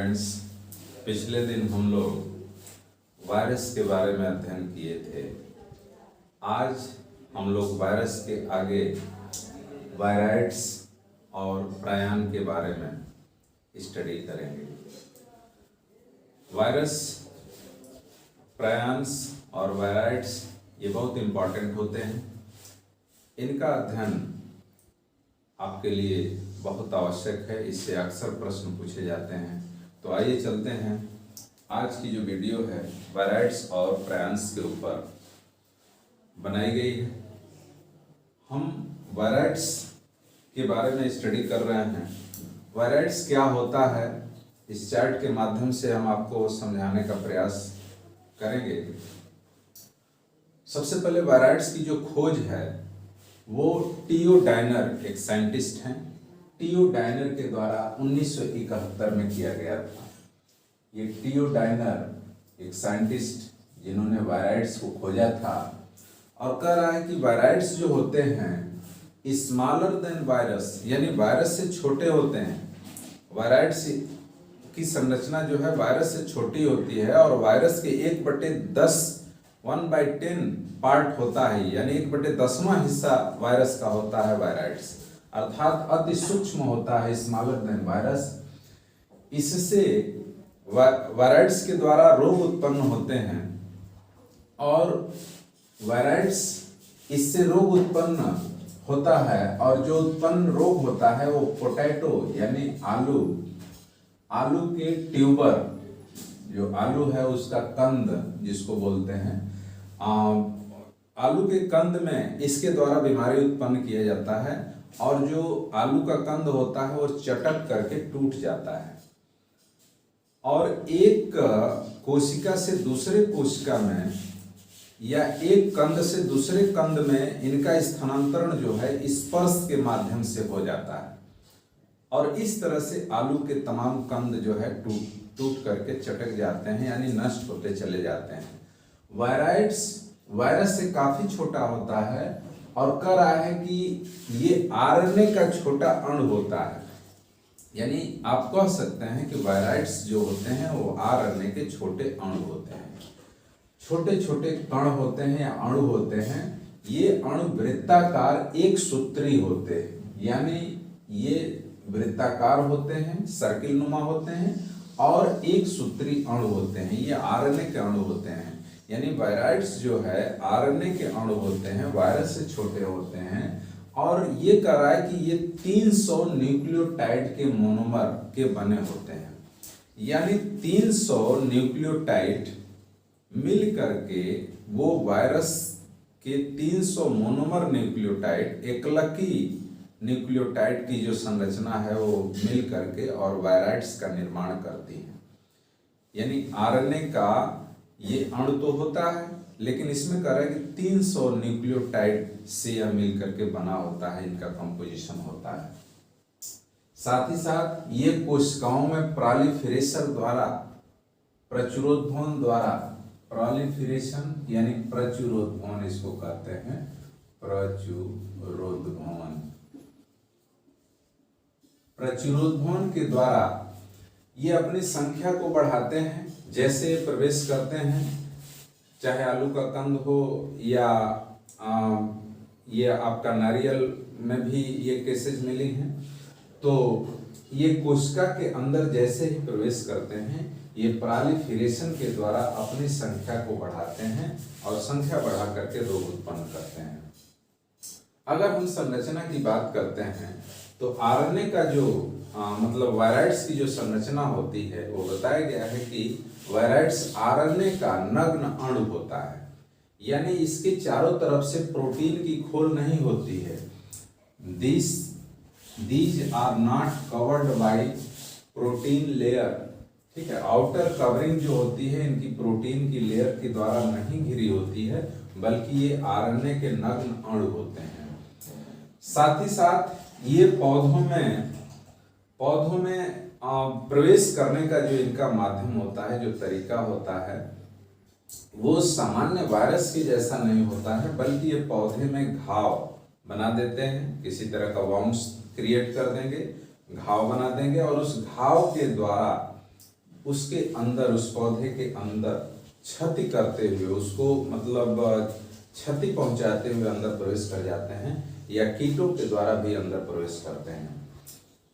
Friends, पिछले दिन हम लोग वायरस के बारे में अध्ययन किए थे। आज हम लोग वायरस के आगे वायराइड्स और प्रायन के बारे में स्टडी करेंगे। वायरस, प्रायन्स और वायराइड्स ये बहुत इम्पॉर्टेंट होते हैं। इनका अध्ययन आपके लिए बहुत आवश्यक है, इससे अक्सर प्रश्न पूछे जाते हैं। तो आइए चलते हैं। आज की जो वीडियो है वायराइड्स और प्रायन्स के ऊपर बनाई गई है। हम वायराइड्स के बारे में स्टडी कर रहे हैं। वायराइड्स क्या होता है, इस चार्ट के माध्यम से हम आपको समझाने का प्रयास करेंगे। सबसे पहले वायराइड्स की जो खोज है वो टीओ डायनर एक साइंटिस्ट हैं, टीओ डायनर के द्वारा 1971 में किया गया था। ये टीओ डायनर एक साइंटिस्ट जिन्होंने वायराइड्स को खोजा था और कह रहा है कि वायराइड्स जो होते हैं स्मॉलर देन वायरस, यानी वायरस से छोटे होते हैं। वायराइड्स की संरचना जो है वायरस से छोटी होती है और वायरस के 1/10 1/10 पार्ट होता है, यानी 1/10वां हिस्सा वायरस का होता है वायराइड्स, अर्थात अति सूक्ष्म होता है, स्मॉलर देन वायरस। इससे वायराइड्स के द्वारा रोग उत्पन्न होते हैं और वायराइड्स इससे रोग उत्पन्न होता है और जो उत्पन्न रोग होता है वो पोटैटो यानी आलू के ट्यूबर, जो आलू है उसका कंद जिसको बोलते हैं, आलू के कंद में इसके द्वारा बीमारी उत्पन्न किया जाता है और जो आलू का कंद होता है वो चटक करके टूट जाता है और एक कोशिका से दूसरे कोशिका में या एक कंद से दूसरे कंद में इनका स्थानांतरण जो है स्पर्श के माध्यम से हो जाता है और इस तरह से आलू के तमाम कंद जो है टूट करके चटक जाते हैं, यानी नष्ट होते चले जाते हैं। वायराइड्स वायरस से काफी छोटा होता है और कह रहा है कि ये आरएनए का छोटा अणु होता है, यानी आप कह सकते हैं कि वायराइड्स जो होते हैं वो आरएनए के छोटे अणु होते हैं। छोटे छोटे कण होते हैं या अणु होते हैं। ये अणु वृत्ताकार एक सूत्री होते हैं, यानी ये वृत्ताकार होते हैं, सर्किल नुमा होते हैं और एक सूत्री अणु होते हैं। ये आरएनए के अणु होते हैं, यानी वायराइड्स जो है आरएनए के अणु होते हैं, वायरस से छोटे होते हैं और ये कह रहा है कि ये 300 न्यूक्लियोटाइड के मोनोमर के बने होते हैं, यानी 300 न्यूक्लियोटाइड मिल करके वो वायरस के 300 मोनोमर न्यूक्लियोटाइड, एकलकी न्यूक्लियोटाइड की जो संरचना है वो मिल करके और वायराइड्स का निर्माण करती है। यानी आरएनए का ये अणु तो होता है, लेकिन इसमें कह रहा है कि 300 न्यूक्लियोटाइड से यह मिल करके बना होता है, इनका कंपोजिशन होता है। साथ ही साथ ये कोशिकाओं में प्रोलिफरेशन द्वारा, प्रचुरोद्भवन द्वारा, प्रोलिफरेशन यानी प्रचुरोद्भवन इसको कहते हैं, प्रचुरोद्भवन के द्वारा ये अपनी संख्या को बढ़ाते हैं। जैसे प्रवेश करते हैं, चाहे आलू का कंद हो या ये आपका नारियल में भी ये केसेस मिली हैं। तो ये कोशिका के अंदर जैसे ही प्रवेश करते हैं ये प्रोलिफरेशन के द्वारा अपनी संख्या को बढ़ाते हैं और संख्या बढ़ा करके रोग उत्पन्न करते हैं। अगर हम संरचना की बात करते हैं तो आरएनए का जो मतलब वायराइड्स की जो संरचना होती है वो बताया गया है कि वायराइड्स आरएनए का नग्न अणु होता है, यानी इसके चारों तरफ से प्रोटीन की खोल नहीं होती है। These are not covered by protein layer, ठीक है। आउटर कवरिंग जो होती है इनकी प्रोटीन की लेयर के द्वारा नहीं घिरी होती है, बल्कि ये आरएनए के नग्न अणु होते हैं। साथ ही साथ ये पौधों में प्रवेश करने का जो इनका माध्यम होता है, जो तरीका होता है, वो सामान्य वायरस के जैसा नहीं होता है, बल्कि ये पौधे में घाव बना देते हैं, किसी तरह का वाउंड्स क्रिएट कर देंगे, घाव बना देंगे और उस घाव के द्वारा उसके अंदर, उस पौधे के अंदर क्षति करते हुए, उसको मतलब क्षति पहुंचाते हुए अंदर प्रवेश कर जाते हैं, या कीटों के द्वारा भी अंदर प्रवेश करते हैं।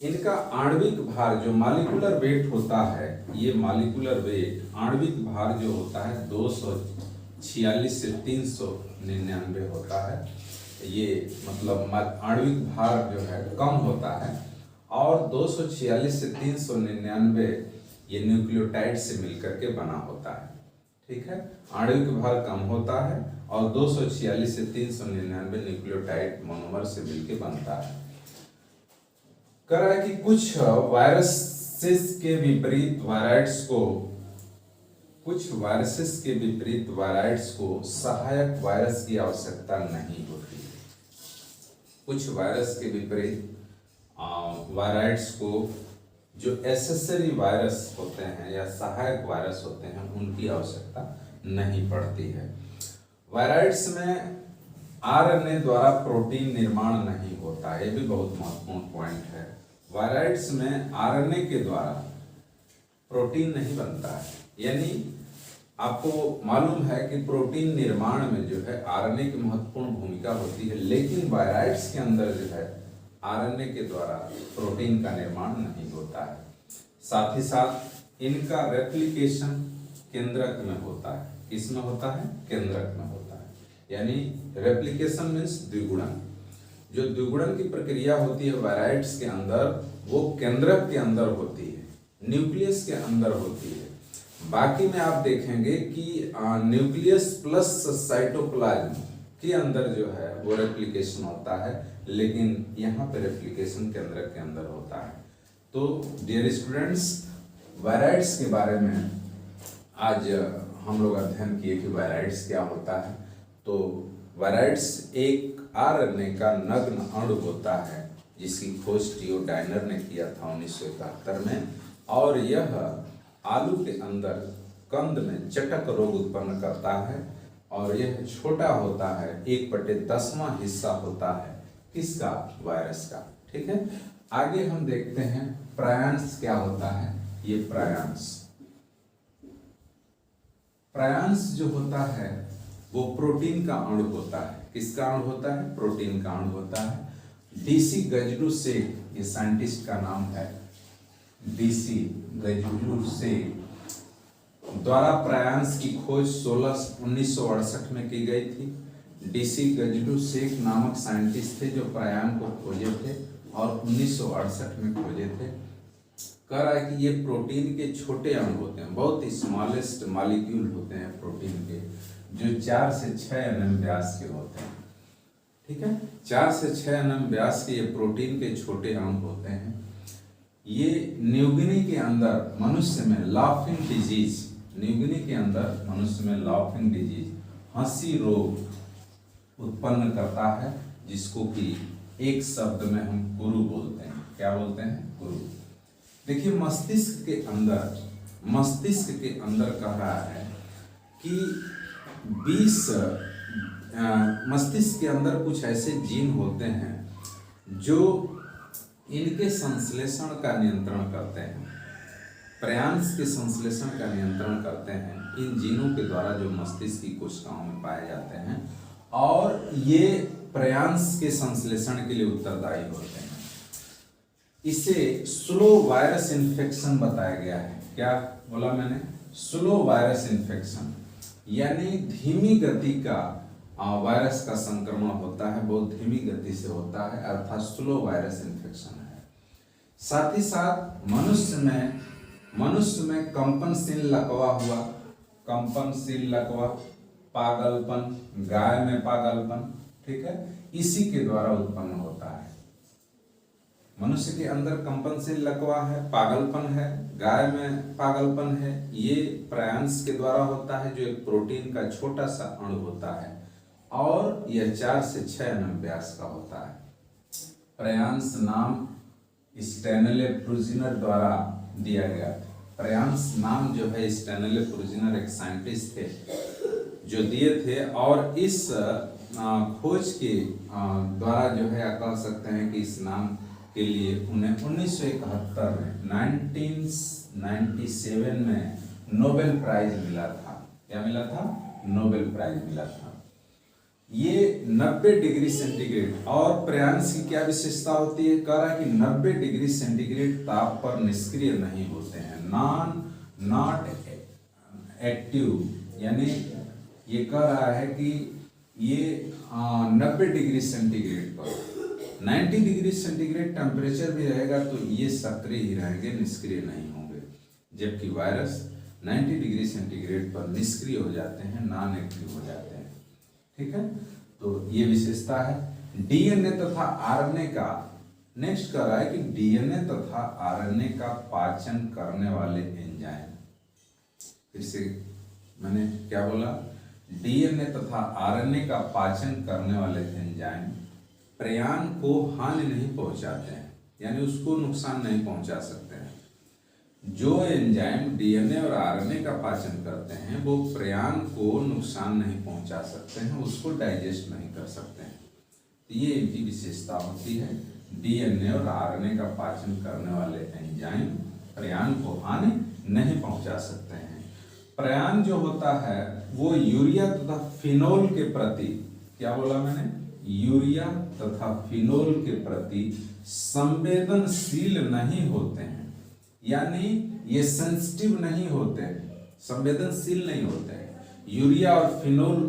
इनका आणविक भार जो मॉलिक्यूलर वेट होता है, ये मॉलिक्यूलर वेट आणविक भार जो होता है 246 से 399 होता है। ये मतलब आणविक भार जो है कम होता है, और 246 से 399 ये न्यूक्लियोटाइड से मिलकर के बना होता है। ठीक है, आणविक भार कम होता है और 246 से 399 न्यूक्लियोटाइड मोनोमर से मिलकर बनता है। कह रहा है कि कुछ वायरसेस के विपरीत वायराइड्स को सहायक वायरस की आवश्यकता नहीं होती है। कुछ वायरस के विपरीत वायराइड्स को जो एसेसरी वायरस होते हैं या सहायक वायरस होते हैं, उनकी आवश्यकता नहीं पड़ती है। वायराइड्स में आरएनए द्वारा प्रोटीन निर्माण नहीं होता, ये भी बहुत महत्वपूर्ण पॉइंट है। वायराइड्स में आरएनए के द्वारा प्रोटीन नहीं बनता है, यानी आपको मालूम है कि प्रोटीन निर्माण में जो है आरएनए की महत्वपूर्ण भूमिका होती है, लेकिन वायराइड्स के अंदर जो है आरएनए के द्वारा प्रोटीन का निर्माण नहीं होता है। साथ ही साथ इनका रेप्लिकेशन केंद्रक में होता है। किसमें होता है? केंद्रक में होता है, यानी रेप्लिकेशन मीन्स द्विगुणन। जो द्विगुणन की प्रक्रिया होती है वायराइड्स के अंदर, वो केंद्रक के अंदर होती है, न्यूक्लियस के अंदर होती है। बाकी में आप देखेंगे कि न्यूक्लियस प्लस साइटोप्लाज्म के अंदर जो है वो रेप्लिकेशन होता है, लेकिन यहाँ पे रेप्लिकेशन केंद्रक के अंदर होता है। तो डियर स्टूडेंट्स, वायराइड्स के बारे में आज हम लोग अध्ययन किए कि वायराइड्स क्या होता है। तो वायराइड्स एक आरएनए का नग्न अणु होता है, जिसकी खोज टीओ डायनर ने किया था 1971 में, और यह आलू के अंदर कंद में चटक रोग उत्पन्न करता है, और यह छोटा होता है, 1/10वां हिस्सा होता है किसका? वायरस का। ठीक है, आगे हम देखते हैं प्रायंस क्या होता है। ये प्रायंस जो होता है वो प्रोटीन का अणु होता है। किसका अणु होता है? प्रोटीन का अणु होता है। डीसी गजडू सेठ, ये साइंटिस्ट का नाम है, डीसी गजडू सेठ द्वारा प्रायंस की खोज 1968 में की गई थी। डीसी गजडू शेख नामक साइंटिस्ट थे जो प्रायन को खोजे थे और 1968 में खोजे थे। कह रहा है कि ये प्रोटीन के छोटे अणु होते हैं, बहुत ही स्मॉलेस्ट मॉलिक्यूल होते हैं प्रोटीन के, जो 4 से 6 एनएम व्यास के होते हैं। ठीक है, 4 से 6 एनएम व्यास के ये प्रोटीन के छोटे अणु होते हैं। ये न्यूगिनी के अंदर मनुष्य में लाफिंग डिजीज, न्यूगिनी के अंदर मनुष्य में लाफिंग डिजीज, हंसी रोग उत्पन्न करता है, जिसको कि एक शब्द में हम कुरु बोलते हैं। क्या बोलते हैं? कुरु। देखिए मस्तिष्क के अंदर कह रहा है कि 20 मस्तिष्क के अंदर कुछ ऐसे जीन होते हैं जो इनके संश्लेषण का नियंत्रण करते हैं, प्रायंस के संश्लेषण का नियंत्रण करते हैं। इन जीनों के द्वारा जो मस्तिष्क की कोशिकाओं में पाए जाते हैं, और ये प्रायंस के संश्लेषण के लिए उत्तरदायी होते हैं। इसे स्लो वायरस इन्फेक्शन बताया गया है। क्या बोला मैंने? स्लो वायरस इन्फेक्शन, यानी धीमी गति का वायरस का संक्रमण होता है, बहुत धीमी गति से होता है, अर्थात स्लो वायरस इन्फेक्शन है। साथ ही साथ मनुष्य में कंपनशील लकवा, पागलपन, गाय में पागलपन, ठीक है, इसी के द्वारा उत्पन्न होता है। मनुष्य के अंदर कंपनशील लकवा है, पागलपन है, गाय में पागलपन है, ये प्रायंस के द्वारा होता है, जो एक प्रोटीन का छोटा सा अणु होता है, और यह 4 से 6 एमएम व्यास का होता है। प्रायंस नाम स्टैनले प्रूजिनर द्वारा दिया गया था। प्रायंस नाम जो है स्टैनले प्रूजिनर एक साइंटिस्ट थे जो दिए थे, और इस खोज के द्वारा जो है कह सकते हैं कि इस नाम के लिए उन्हें 1971 में 1997 में नोबेल प्राइज मिला था। क्या मिला था? नोबेल प्राइज मिला था। ये 90 डिग्री सेंटीग्रेड और प्रयांश की क्या विशेषता होती है? कह रहा है कि 90 डिग्री सेंटीग्रेड ताप पर निष्क्रिय नहीं होते हैं, नॉट एक्टिव, यानी ये कह रहा है कि ये 90 डिग्री सेंटीग्रेड पर 90 डिग्री सेंटीग्रेड टेम्परेचर भी रहेगा तो ये सक्रिय ही रहेंगे, निष्क्रिय नहीं होंगे, जबकि वायरस 90 डिग्री सेंटीग्रेड पर निष्क्रिय हो जाते हैं, नॉन एक्टिव हो जाते हैं। ठीक है, तो ये विशेषता है। डीएनए तथा आरएनए का, नेक्स्ट कर रहा है कि डीएनए तथा आरएनए का पाचन करने वाले एंजाइम, फिर से मैंने क्या बोला? डीएनए तथा आरएनए का पाचन करने वाले एंजाइम प्रयाण को हानि नहीं पहुंचाते हैं, यानी उसको नुकसान नहीं पहुंचा सकते हैं। जो एंजाइम डीएनए और आरएनए का पाचन करते हैं वो प्रयाण को नुकसान नहीं पहुंचा सकते हैं, उसको डाइजेस्ट नहीं कर सकते हैं। तो ये इनकी विशेषता होती है, डीएनए और आरएनए का पाचन करने वाले एंजाइम प्रयाण को हानि नहीं पहुंचा सकते हैं। प्रयाण जो होता है वो यूरिया तथा फिनोल के प्रति, क्या बोला मैंने? यूरिया तथा फिनोल के प्रति संवेदनशील नहीं होते हैं, यानी ये सेंसिटिव नहीं होते हैं, संवेदनशील नहीं होते हैं। यूरिया और फिनोल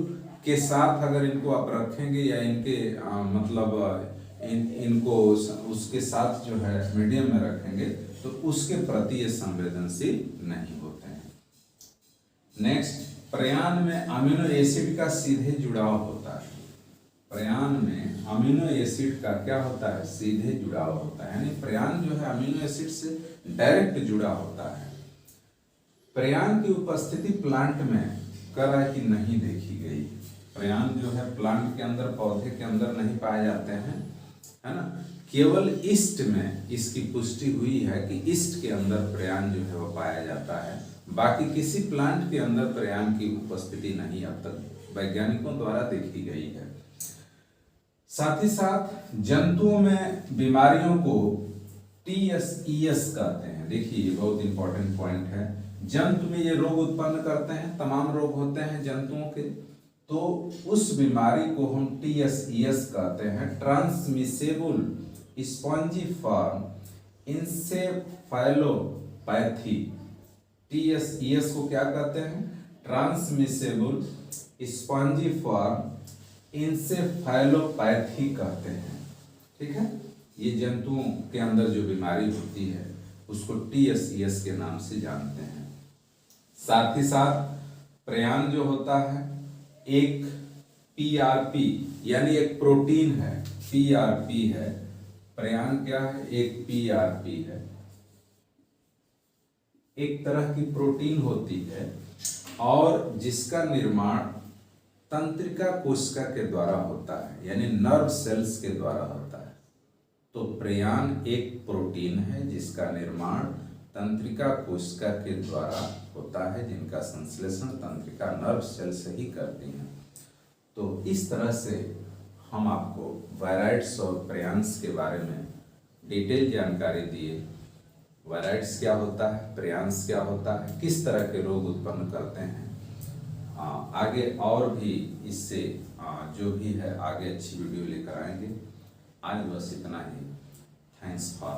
के साथ अगर इनको आप रखेंगे या इनके इनको उसके साथ जो है मीडियम में रखेंगे तो उसके प्रति ये संवेदनशील नहीं होते हैं। नेक्स्ट, प्रयाण में अमीनो एसिड का सीधे जुड़ाव होता है। प्रयाण में अमीनो एसिड का क्या होता है? सीधे जुड़ाव होता है, यानी प्रयाण जो है अमीनो एसिड से डायरेक्ट जुड़ा होता है। प्रयाण की उपस्थिति प्लांट में करा कि नहीं देखी गई। प्रयाण जो है प्लांट के अंदर, पौधे के अंदर नहीं पाए जाते हैं, है ना। केवल ईस्ट में इसकी पुष्टि हुई है कि ईस्ट के अंदर प्रयाण जो है वो पाया जाता है, बाकी किसी प्लांट के अंदर प्रयाण की उपस्थिति नहीं अब तक वैज्ञानिकों द्वारा देखी गई है। साथ ही साथ जंतुओं में बीमारियों को TSES कहते हैं। देखिए ये बहुत इंपॉर्टेंट पॉइंट है। जंतु में ये रोग उत्पन्न करते हैं, तमाम रोग होते हैं जंतुओं के, तो उस बीमारी को हम TSES कहते हैं, ट्रांसमिसेबल स्पॉन्जिफॉर्म इंसेफेलोपैथी। TSES को क्या कहते हैं? ट्रांसमिसेबल स्पॉन्जिफॉर्म इंसेफेलोपैथी कहते हैं। ठीक है, ये जंतुओं के अंदर जो बीमारी होती है उसको TSES के नाम से जानते हैं। साथ ही साथ प्रयाण जो होता है एक PRP यानी एक प्रोटीन है, PRP है। प्रयाण क्या है? एक PRP है, एक तरह की प्रोटीन होती है और जिसका निर्माण तंत्रिका कोशिका के द्वारा होता है, यानी नर्व सेल्स के द्वारा होता है। तो प्रयाण एक प्रोटीन है जिसका निर्माण तंत्रिका कोशिका के द्वारा होता है, जिनका संश्लेषण तंत्रिका नर्व सेल से ही करती हैं। तो इस तरह से हम आपको वायराइड्स और प्रयान्स के बारे में डिटेल जानकारी दिए। वायराइड्स क्या होता है, प्रयान्स क्या होता है, किस तरह के रोग उत्पन्न करते हैं। आगे और भी इससे जो भी है आगे अच्छी वीडियो लेकर आएंगे। आज बस इतना ही। Thanks for